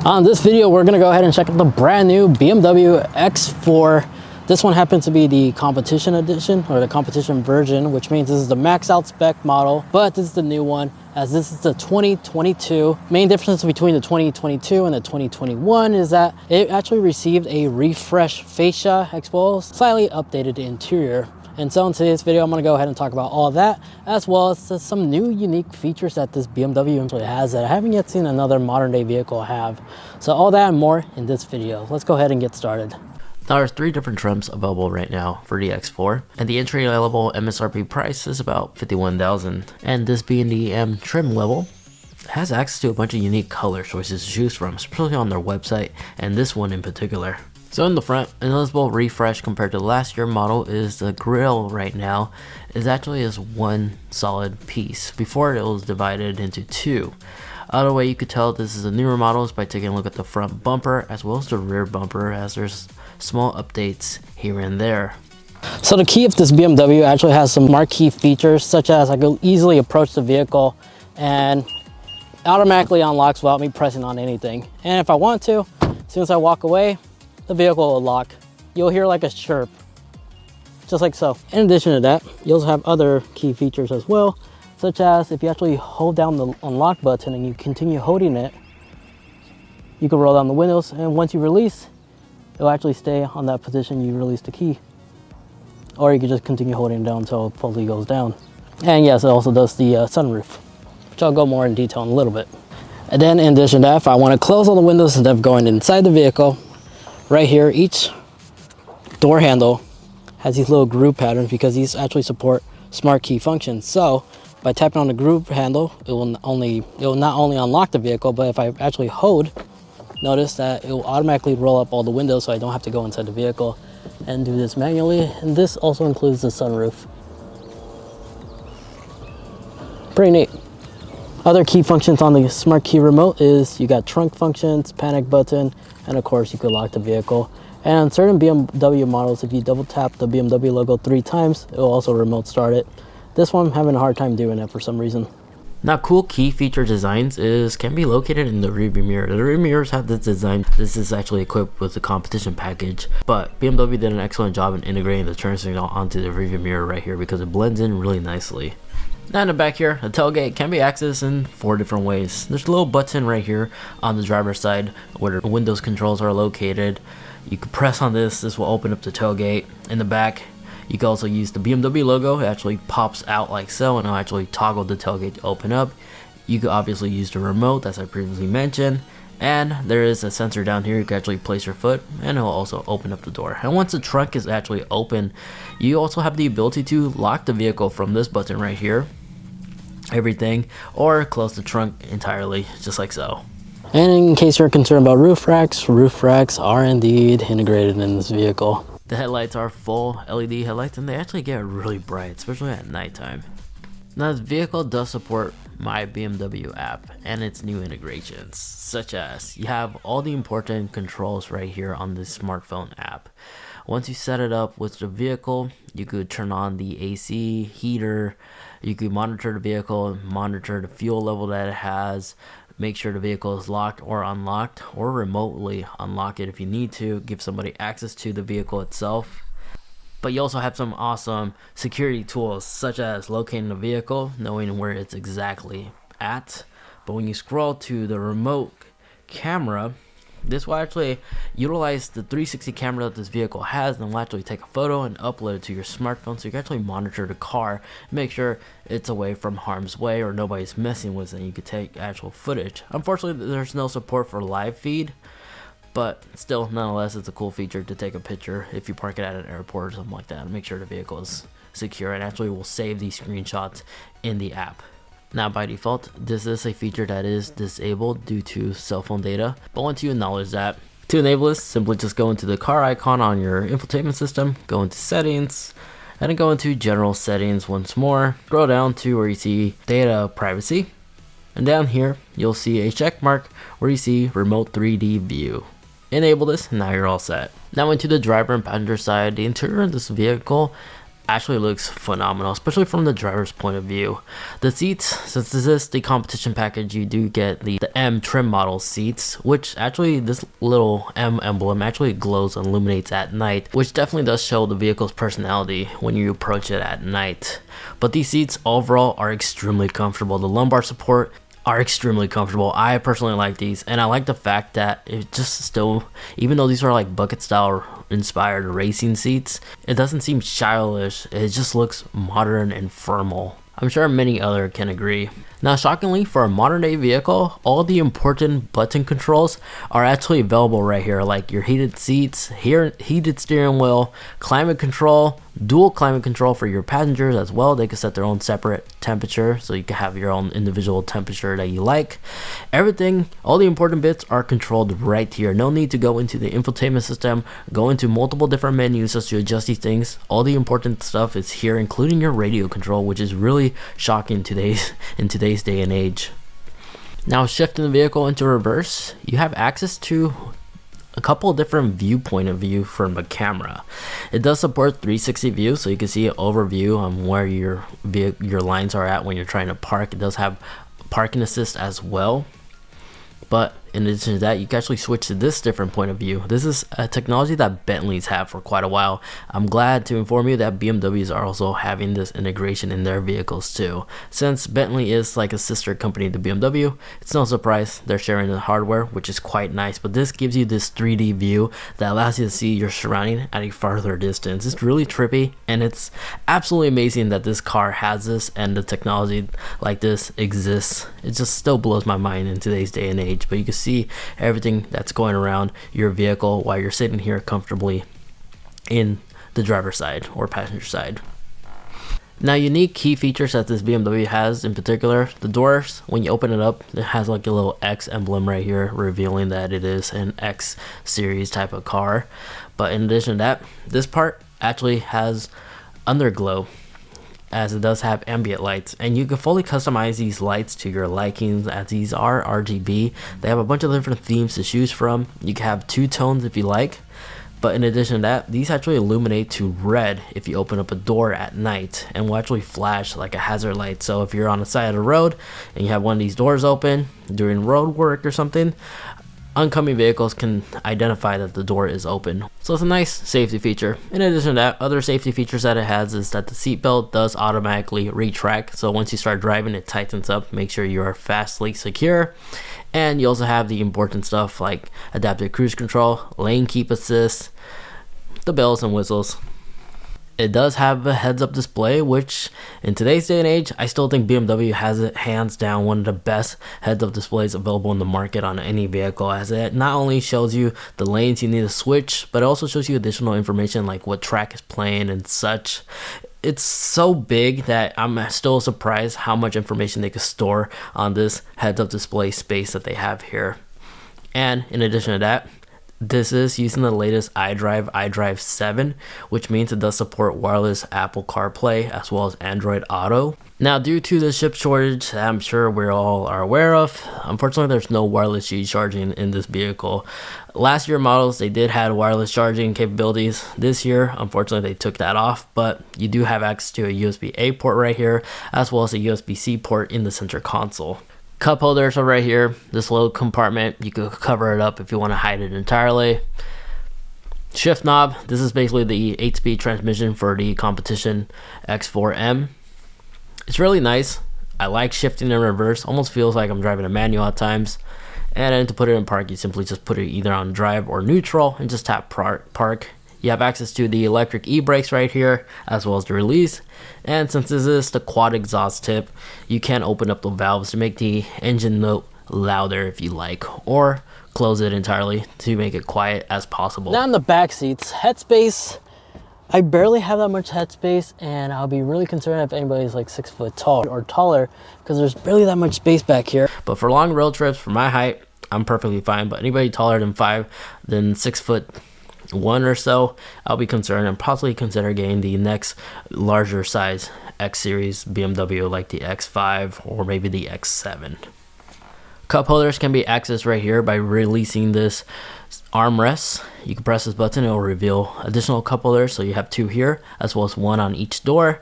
On this video, we're gonna go ahead and check out the brand new BMW X4. This one happens to be the competition edition or the competition version, which means this is the max out spec model, but this is the new one as this is the 2022. Main difference between the 2022 and the 2021 is that it actually received a refresh fascia as well as slightly updated interior. And so in today's video, I'm gonna go ahead and talk about all that, as well as some new unique features that this BMW actually has that I haven't yet seen another modern day vehicle have. So all that and more in this video. Let's go ahead and get started. Now there's 3 different trims available right now for the X4, and the entry level MSRP price is about $51,000. And this being the M trim level, has access to a bunch of unique color choices to choose from, especially on their website, and this one in particular. So in the front, a noticeable refresh compared to the last year model is the grille right now is actually is one solid piece. Before it was divided into 2. Other way you could tell this is a newer model is by taking a look at the front bumper as well as the rear bumper, as there's small updates here and there. So the key of this BMW actually has some marquee features, such as I could easily approach the vehicle and automatically unlocks without me pressing on anything. And if I want to, as soon as I walk away, the vehicle will lock. You'll hear like a chirp, just like so. In addition to that, you also have other key features as well, such as if you actually hold down the unlock button and you continue holding it, you can roll down the windows, and once you release, it'll actually stay on that position you release the key. Or you can just continue holding it down until it fully goes down. And yes, it also does the sunroof, which I'll go more in detail in a little bit. And then in addition to that, if I want to close all the windows instead of going inside the vehicle, right here, each door handle has these little groove patterns because these actually support smart key functions. So by tapping on the groove handle, it will not only unlock the vehicle, but if I actually hold, notice that it will automatically roll up all the windows so I don't have to go inside the vehicle and do this manually. And this also includes the sunroof. Pretty neat. Other key functions on the smart key remote is you got trunk functions, panic button, and of course you could lock the vehicle. And on certain BMW models, if you double tap the BMW logo 3 times, it will also remote start it. This one I'm having a hard time doing it for some reason. Now cool key feature designs can be located in the rearview mirror. The rear mirrors have this design. This is actually equipped with the competition package, but BMW did an excellent job in integrating the turn signal onto the rearview mirror right here because it blends in really nicely. Now in the back here, the tailgate can be accessed in 4 different ways. There's a little button right here on the driver's side where the Windows controls are located. You can press on this will open up the tailgate. In the back, you can also use the BMW logo. It actually pops out like so, and it'll actually toggle the tailgate to open up. You could obviously use the remote, as I previously mentioned. And there is a sensor down here. You can actually place your foot, and it'll also open up the door. And once the trunk is actually open, you also have the ability to lock the vehicle from this button right here, everything, or close the trunk entirely, just like so. And in case you're concerned about roof racks are indeed integrated in this vehicle. The headlights are full LED headlights, and they actually get really bright, especially at nighttime. Now this vehicle does support My BMW App and its new integrations, such as you have all the important controls right here on the smartphone app. Once you set it up with the vehicle, you could turn on the AC, heater, you could monitor the vehicle, monitor the fuel level that it has, make sure the vehicle is locked or unlocked, or remotely unlock it if you need to, give somebody access to the vehicle itself. But you also have some awesome security tools, such as locating the vehicle, knowing where it's exactly at. But when you scroll to the remote camera, this will actually utilize the 360 camera that this vehicle has, and will actually take a photo and upload it to your smartphone, so you can actually monitor the car, make sure it's away from harm's way or nobody's messing with it, and you can take actual footage. Unfortunately, there's no support for live feed, but still, nonetheless, it's a cool feature to take a picture if you park it at an airport or something like that and make sure the vehicle is secure, and actually will save these screenshots in the app. Now by default, this is a feature that is disabled due to cell phone data, but once you acknowledge that, to enable this, simply just go into the car icon on your infotainment system, go into settings, and then go into general settings once more, scroll down to where you see data privacy, and down here you'll see a check mark where you see remote 3D view. Enable this, and now you're all set. Now into the driver and passenger side, the interior of this vehicle actually looks phenomenal, especially from the driver's point of view. The seats, since this is the competition package, you do get the M trim model seats, which actually this little M emblem actually glows and illuminates at night, which definitely does show the vehicle's personality when you approach it at night. But these seats overall are extremely comfortable. The lumbar support are extremely comfortable. I personally like these, and I like the fact that it just still, even though these are like bucket style inspired racing seats, it doesn't seem stylish. It just looks modern and formal. I'm sure many others can agree. Now, shockingly, for a modern day vehicle, all the important button controls are actually available right here, like your heated seats, heated steering wheel, climate control, dual climate control for your passengers as well. They can set their own separate temperature, so you can have your own individual temperature that you like. Everything, all the important bits are controlled right here. No need to go into the infotainment system, go into multiple different menus just to adjust these things. All the important stuff is here, including your radio control, which is really shocking in today's day and age. Now, shifting the vehicle into reverse, you have access to a couple of different viewpoint of view from a camera. It does support 360 view, so you can see an overview on where your lines are at when you're trying to park. It does have parking assist as well, but in addition to that, you can actually switch to this different point of view. This is a technology that Bentleys have for quite a while. I'm glad to inform you that BMWs are also having this integration in their vehicles too. Since Bentley is like a sister company to BMW, it's no surprise they're sharing the hardware, which is quite nice. But this gives you this 3D view that allows you to see your surrounding at a farther distance. It's really trippy, and it's absolutely amazing that this car has this and the technology like this exists. It just still blows my mind in today's day and age. But you can see everything that's going around your vehicle while you're sitting here comfortably in the driver's side or passenger side. Now, unique key features that this BMW has in particular, the doors, when you open it up, it has like a little X emblem right here revealing that it is an X series type of car. But in addition to that, this part actually has underglow, as it does have ambient lights, and you can fully customize these lights to your likings, as these are RGB. They have a bunch of different themes to choose from. You can have two tones if you like, but in addition to that, these actually illuminate to red if you open up a door at night, and will actually flash like a hazard light. So if you're on the side of the road and you have one of these doors open during road work or something, oncoming vehicles can identify that the door is open. So it's a nice safety feature. In addition to that, other safety features that it has is that the seatbelt does automatically retract. So once you start driving, it tightens up, make sure you are fastly secure. And you also have the important stuff like adaptive cruise control, lane keep assist, the bells and whistles. It does have a heads-up display, which in today's day and age, I still think BMW has it hands down one of the best heads-up displays available in the market on any vehicle, as it not only shows you the lanes you need to switch, but it also shows you additional information like what track is playing and such. It's so big that I'm still surprised how much information they could store on this heads-up display space that they have here. And in addition to that, this is using the latest iDrive 7, which means it does support wireless Apple CarPlay as well as Android Auto. Now, due to the chip shortage that I'm sure we all are aware of, unfortunately there's no wireless Qi charging in this vehicle. Last year models, they did have wireless charging capabilities. This year, unfortunately, they took that off, but you do have access to a USB-A port right here, as well as a USB-C port in the center console. Cup holders are right here. This little compartment, you could cover it up if you want to hide it entirely. Shift knob, this is basically the 8-speed transmission for the competition X4 M. It's really nice. I like shifting in reverse, almost feels like I'm driving a manual at times. And then to put it in park, you simply just put it either on drive or neutral and just tap park. You have access to the electric e-brakes right here, as well as the release. And since this is the quad exhaust tip, you can open up the valves to make the engine note louder if you like, or close it entirely to make it quiet as possible. Now in the back seats, headspace, I barely have that much headspace, and I'll be really concerned if anybody's like 6 foot tall or taller, because there's barely that much space back here. But for long road trips, for my height, I'm perfectly fine. But anybody taller than 6 foot 1 or so, I'll be concerned and possibly consider getting the next larger size X series BMW, like the X5 or maybe the X7. Cup holders can be accessed right here by releasing this armrest. You can press this button, it will reveal additional cup holders, so you have 2 here as well as 1 on each door.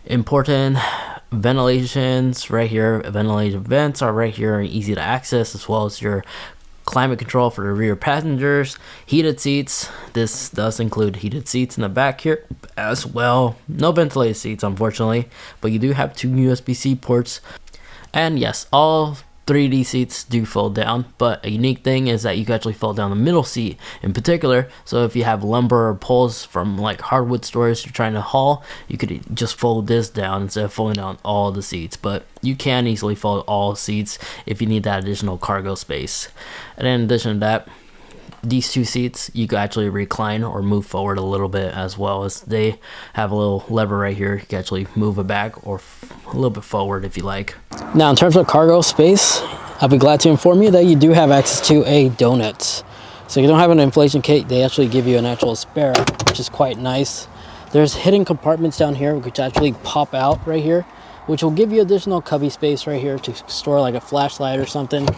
Important ventilations right here. Ventilation vents are right here and easy to access, as well as your climate control for the rear passengers. Heated seats, this does include heated seats in the back here as well. No ventilated seats unfortunately, but you do have 2 USB-C ports. And yes, all 3D seats do fold down, but a unique thing is that you can actually fold down the middle seat in particular. So if you have lumber or poles from like hardwood stores you're trying to haul, you could just fold this down instead of folding down all the seats. But you can easily fold all seats if you need that additional cargo space. And in addition to that, these 2 seats you can actually recline or move forward a little bit, as well as they have a little lever right here. You can actually move it back or a little bit forward if you like. Now in terms of cargo space, I'll be glad to inform you that you do have access to a donut. So you don't have an inflation kit, they actually give you an actual spare, which is quite nice. There's hidden compartments down here which actually pop out right here, which will give you additional cubby space right here to store like a flashlight or something.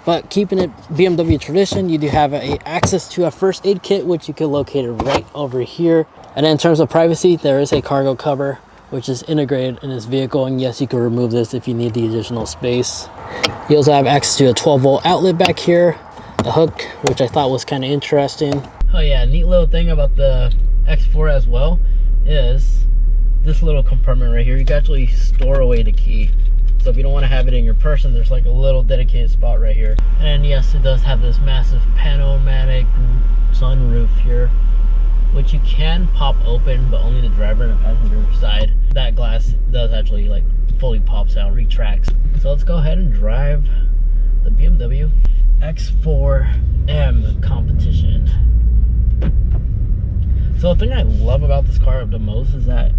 But keeping it BMW tradition, you do have access to a first aid kit, which you can locate it right over here. And then in terms of privacy, there is a cargo cover, which is integrated in this vehicle. And yes, you can remove this if you need the additional space. You also have access to a 12-volt outlet back here, a hook, which I thought was kind of interesting. Oh yeah, neat little thing about the X4 as well is this little compartment right here. You can actually store away the key. So if you don't want to have it in your person, there's like a little dedicated spot right here. And yes, it does have this massive panoramic sunroof here, which you can pop open, but only the driver and the passenger side. That glass does actually like fully pops out, retracts. So let's go ahead and drive the BMW X4 M competition. So the thing I love about this car the most is that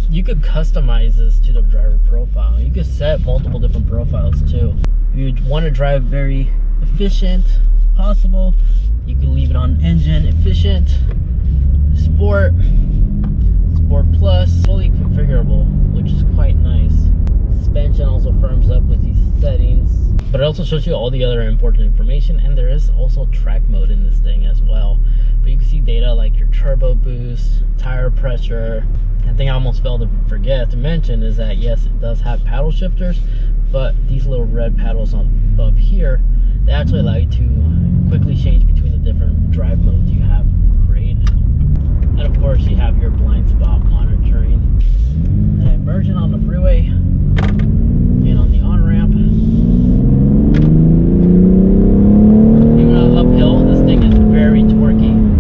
you could customize this to the driver profile. You could set multiple different profiles too. If you want to drive very efficient as possible, you can leave it on engine efficient, sport, sport plus, fully configurable, which is quite nice. Suspension also firms up with these settings, but it also shows you all the other important information, and there is also track mode in this thing as well. But you can see data like your turbo boost, tire pressure. The thing I almost failed to forget to mention is that yes, it does have paddle shifters, but these little red paddles above here, they actually allow you to quickly change between the different drive modes you have created. And of course you have your blind spot monitoring. And then merging on the freeway and on the on-ramp. Even on uphill, this thing is very torquey.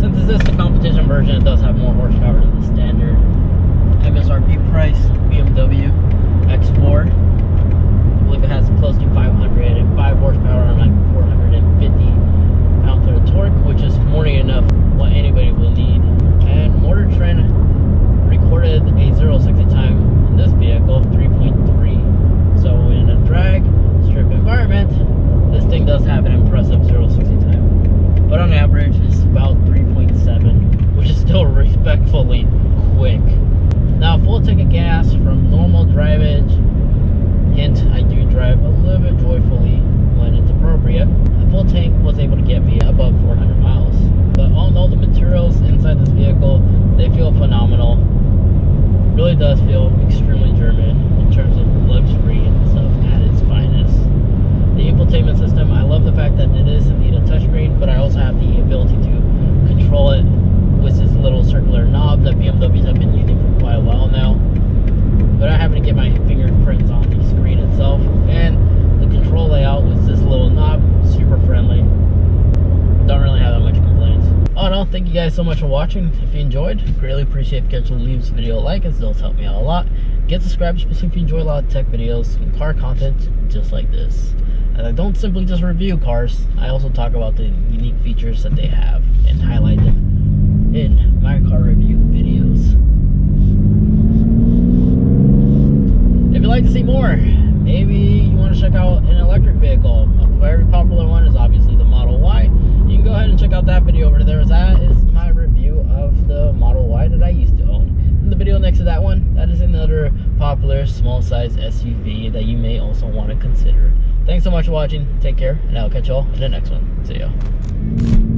Since this is the competition version, it does have more horsepower than the standard. MSRP price, BMW X4. I believe it has close to 505 horsepower and like 450 pound-foot of torque, which is more than enough what anybody will need. And Motor Trend recorded a 0-60 time in this vehicle, 3.3. So in a drag strip environment, this thing does have an impressive 0-60 time. But on average, it's about 3.7, which is still respectfully quick. Now, full tank of gas from normal drivage. Hint, I do drive a little bit joyfully when it's appropriate. A full tank was able to get me above 400 miles. But all in all, the materials inside this vehicle, they feel phenomenal. Really does feel extremely German in terms of luxury and stuff at its finest. The infotainment system, I love the fact that it is indeed a touchscreen, but I also have the ability to control it with this little circular knob that BMWs have been using for quite a while now. But I happen to get my fingerprints on the screen itself, and the control layout with this little knob, super friendly. Don't really have that much complaints. All in all, thank you guys so much for watching. If you enjoyed, greatly appreciate if you could leave this video a like, as it does help me out a lot. Get subscribed, especially if you enjoy a lot of tech videos and car content just like this. And I don't simply just review cars, I also talk about the unique features that they have and highlight them in my car review videos. If you'd like to see more, maybe you want to check out an electric vehicle. A very popular one is obviously the Model Y. You can go ahead and check out that video over there. That is my review of the Model Y that I used to own. In the video next to that one, that is another popular small size SUV that you may also want to consider. Thanks so much for watching. Take care, and I'll catch y'all in the next one. See ya.